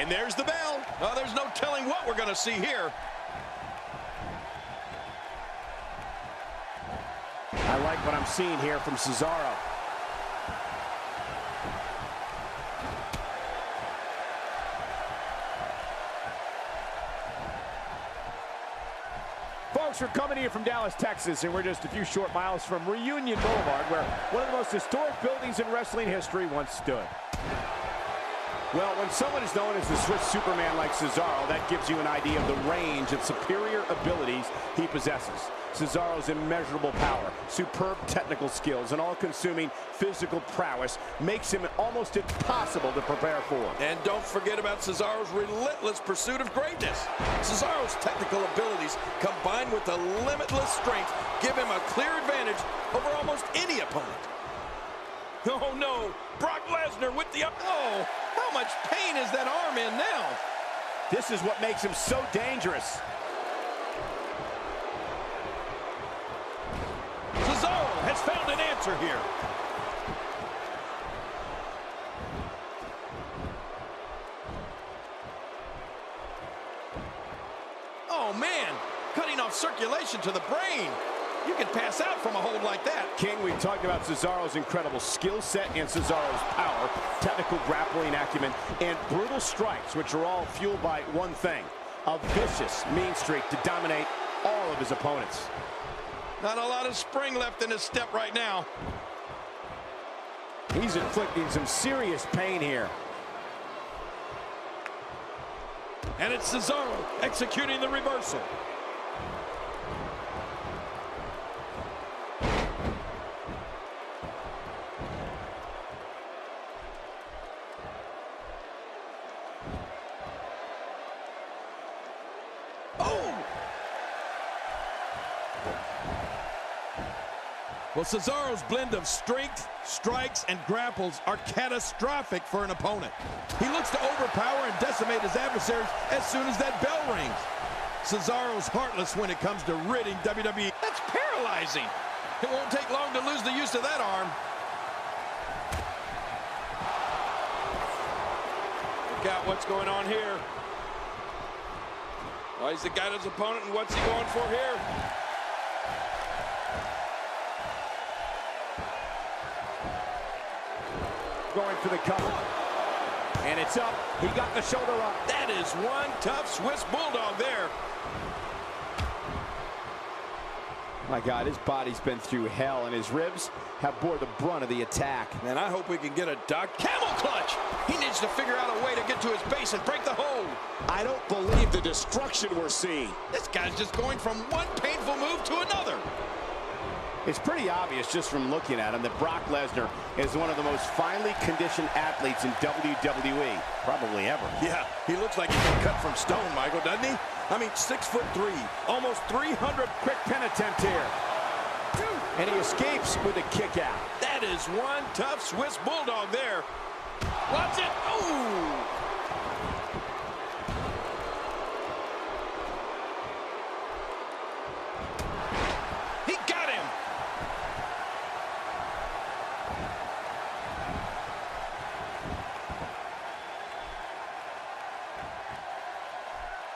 And there's the bell. Oh, there's no telling what we're going to see here. I like what I'm seeing here from Cesaro. Folks, we're coming to you from Dallas, Texas, and we're just a few short miles from Reunion Boulevard, where one of the most historic buildings in wrestling history once stood. Well, when someone is known as the Swiss Superman like Cesaro, that gives you an idea of the range and superior abilities he possesses. Cesaro's immeasurable power, superb technical skills, and all-consuming physical prowess makes him almost impossible to prepare for. And don't forget about Cesaro's relentless pursuit of greatness. Cesaro's technical abilities combined with the limitless strength give him a clear advantage over almost any opponent. Oh no, Brock Lesnar with the up. Oh, how much pain is that arm in now? This is what makes him so dangerous. Cesaro has found an answer here. Oh man, cutting off circulation to the brain. You can pass out from a hold like that. King, we've talked about Cesaro's incredible skill set and Cesaro's power, technical grappling acumen, and brutal strikes, which are all fueled by one thing: a vicious mean streak to dominate all of his opponents. Not a lot of spring left in his step right now. He's inflicting some serious pain here. And it's Cesaro executing the reversal. Well, Cesaro's blend of strength, strikes, and grapples are catastrophic for an opponent. He looks to overpower and decimate his adversaries as soon as that bell rings. Cesaro's heartless when it comes to ridding WWE. That's paralyzing. It won't take long to lose the use of that arm. Look out what's going on here. Well, he's got his opponent, and what's he going for here? Going for the cover. And it's up. He got the shoulder up. That is one tough Swiss Bulldog there. My God, his body's been through hell, and his ribs have bore the brunt of the attack. And I hope we can get a camel clutch. He needs to figure out a way to get to his base and break the hold. I don't believe the destruction we're seeing. This guy's just going from one painful move to another. It's pretty obvious just from looking at him that Brock Lesnar is one of the most finely conditioned athletes in WWE, probably ever. Yeah, he looks like he's been cut from stone, Michael, doesn't he? I mean, 6'3", almost 300. Quick pin attempt here. And he escapes with a kick out. That is one tough Swiss Bulldog there. Watch it. Ooh.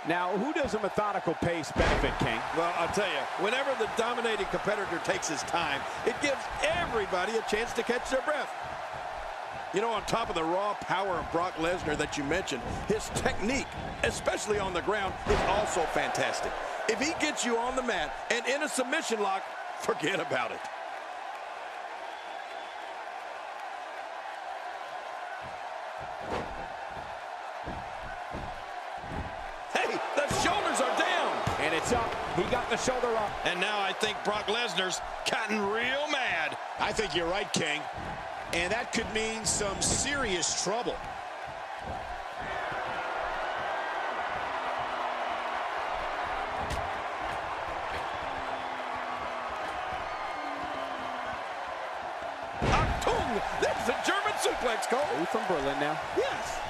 Now, who does a methodical pace benefit, King? Well, I'll tell you, whenever the dominating competitor takes his time, it gives everybody a chance to catch their breath. You know, on top of the raw power of Brock Lesnar that you mentioned, his technique, especially on the ground, is also fantastic. If he gets you on the mat and in a submission lock, forget about it. It's up. He got the shoulder up. And now I think Brock Lesnar's gotten real mad. I think you're right, King. And that could mean some serious trouble. Achtung! There's a German suplex, Cole. Are you from Berlin now? Yes.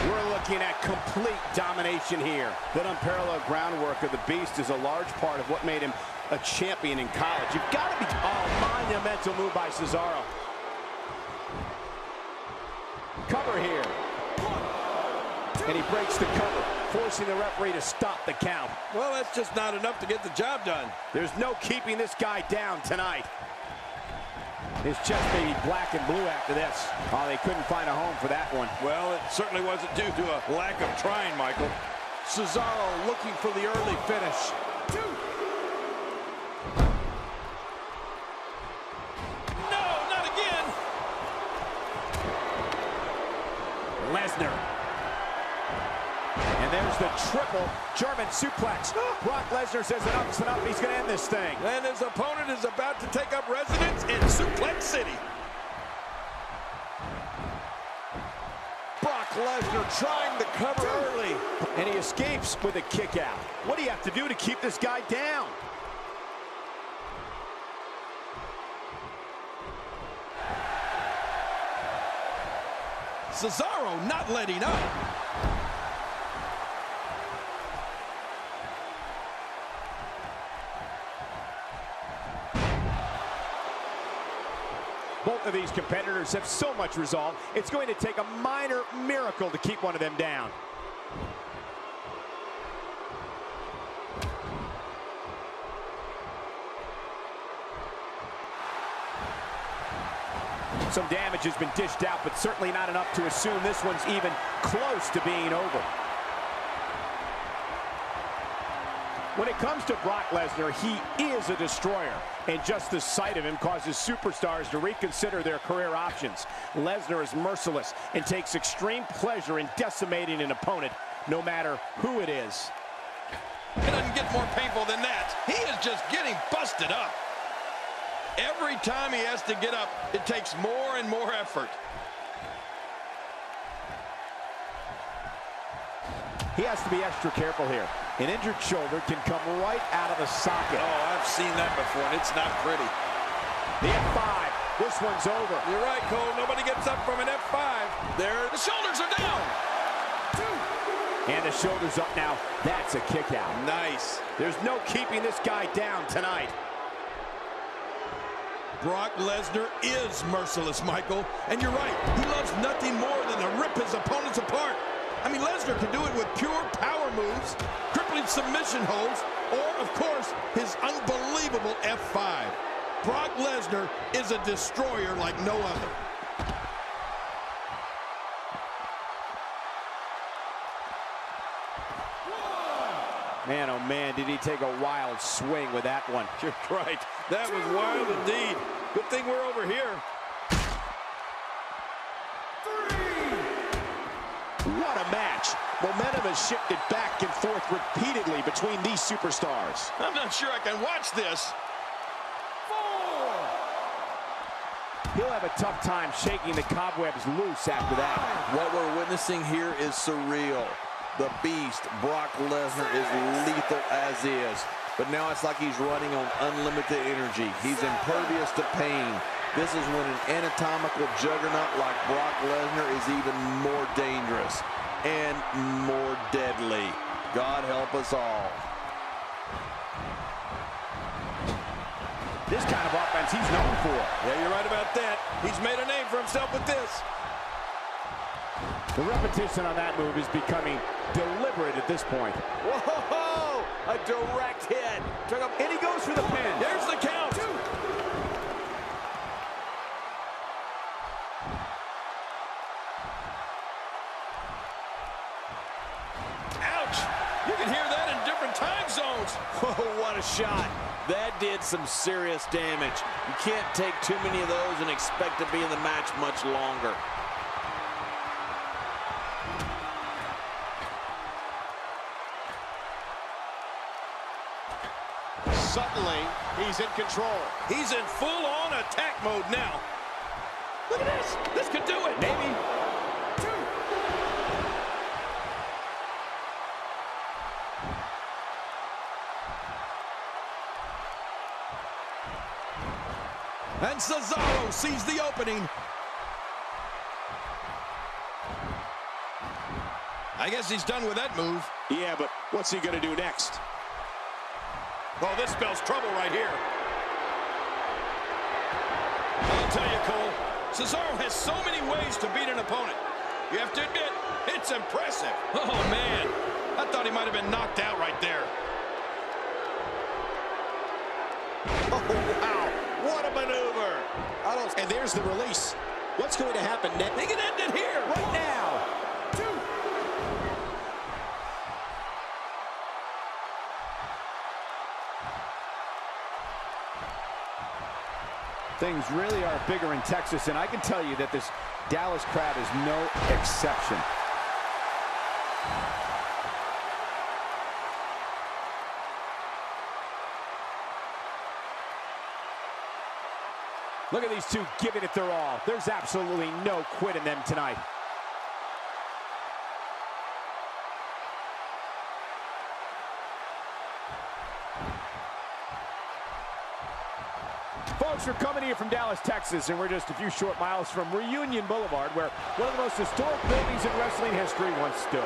We're looking at complete domination here. That unparalleled groundwork of the Beast is a large part of what made him a champion in college. You've got to be... Oh, monumental move by Cesaro. Cover here. And he breaks the cover, forcing the referee to stop the count. Well, that's just not enough to get the job done. There's no keeping this guy down tonight. His chest may be black and blue after this. Oh, they couldn't find a home for that one. Well, it certainly wasn't due to a lack of trying, Michael. Cesaro looking for the early finish. No, not again. Lesnar. And there's the triple German suplex. Brock Lesnar says enough's enough. He's going to end this thing. And his opponent is about to take up residence in Suplex City. Brock Lesnar trying to cover early. And he escapes with a kick out. What do you have to do to keep this guy down? Cesaro not letting up. Both of these competitors have so much resolve, it's going to take a minor miracle to keep one of them down. Some damage has been dished out, but certainly not enough to assume this one's even close to being over. When it comes to Brock Lesnar, he is a destroyer, and just the sight of him causes superstars to reconsider their career options. Lesnar is merciless and takes extreme pleasure in decimating an opponent, no matter who it is. It doesn't get more painful than that. He is just getting busted up. Every time he has to get up, it takes more and more effort. He has to be extra careful here. An injured shoulder can come right out of the socket. Oh, I've seen that before, and it's not pretty. The F5. This one's over. You're right, Cole. Nobody gets up from an F5. There, the shoulders are down. And the shoulders up now. That's a kick out. Nice. There's no keeping this guy down tonight. Brock Lesnar is merciless, Michael. And you're right. He loves nothing more than to rip his opponents apart. I mean, Lesnar can do it with pure power moves, crippling submission holds, or, of course, his unbelievable F5. Brock Lesnar is a destroyer like no other. Man, oh man, did he take a wild swing with that one. You're right. That was wild indeed. Good thing we're over here. What a match. Momentum has shifted back and forth repeatedly between these superstars. I'm not sure I can watch this. He'll have a tough time shaking the cobwebs loose after that. What we're witnessing here is surreal. The Beast, Brock Lesnar, is lethal as is. But now it's like he's running on unlimited energy. He's impervious to pain. This is when an anatomical juggernaut like Brock Lesnar is even more dangerous and more deadly. God help us all. This kind of offense he's known for. Yeah, you're right about that. He's made a name for himself with this. The repetition on that move is becoming deliberate at this point. Whoa! A direct hit. And he goes for the pin. There's the count. Ouch! You can hear that in different time zones. Whoa, what a shot. That did some serious damage. You can't take too many of those and expect to be in the match much longer. Suddenly, he's in control. He's in full-on attack mode now. Look at this. This could do it. Maybe. And Cesaro sees the opening. I guess he's done with that move. Yeah, but what's he going to do next? Oh, this spells trouble right here. I'll tell you, Cole, Cesaro has so many ways to beat an opponent. You have to admit, it's impressive. Oh, man. I thought he might have been knocked out right there. Oh, wow. What a maneuver. And there's the release. What's going to happen next? They can end it here. Right now. Things really are bigger in Texas, and I can tell you that this Dallas crowd is no exception. Look at these two giving it their all. There's absolutely no quit in them tonight. Folks, we're coming here from Dallas, Texas, and we're just a few short miles from Reunion Boulevard, where one of the most historic buildings in wrestling history once stood.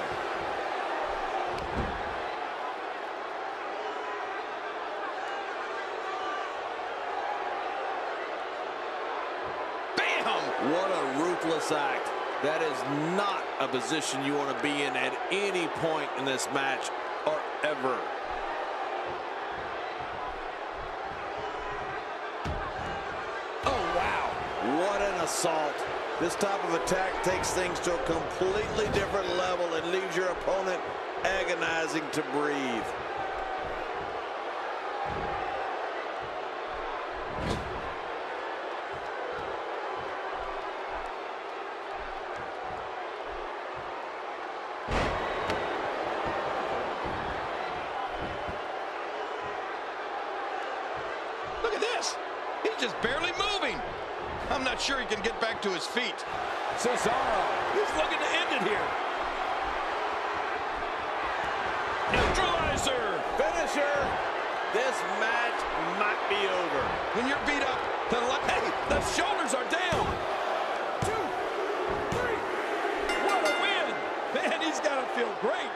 Bam! What a ruthless act. That is not a position you want to be in at any point in this match or ever. What an assault. This type of attack takes things to a completely different level and leaves your opponent agonizing to breathe. Look at this. He's just barely moving. I'm not sure he can get back to his feet. Cesaro. He's looking to end it here. Neutralizer. Finisher. This match might be over. When you're beat up, hey, the shoulders are down. 2, 3. What a win. Man, he's got to feel great.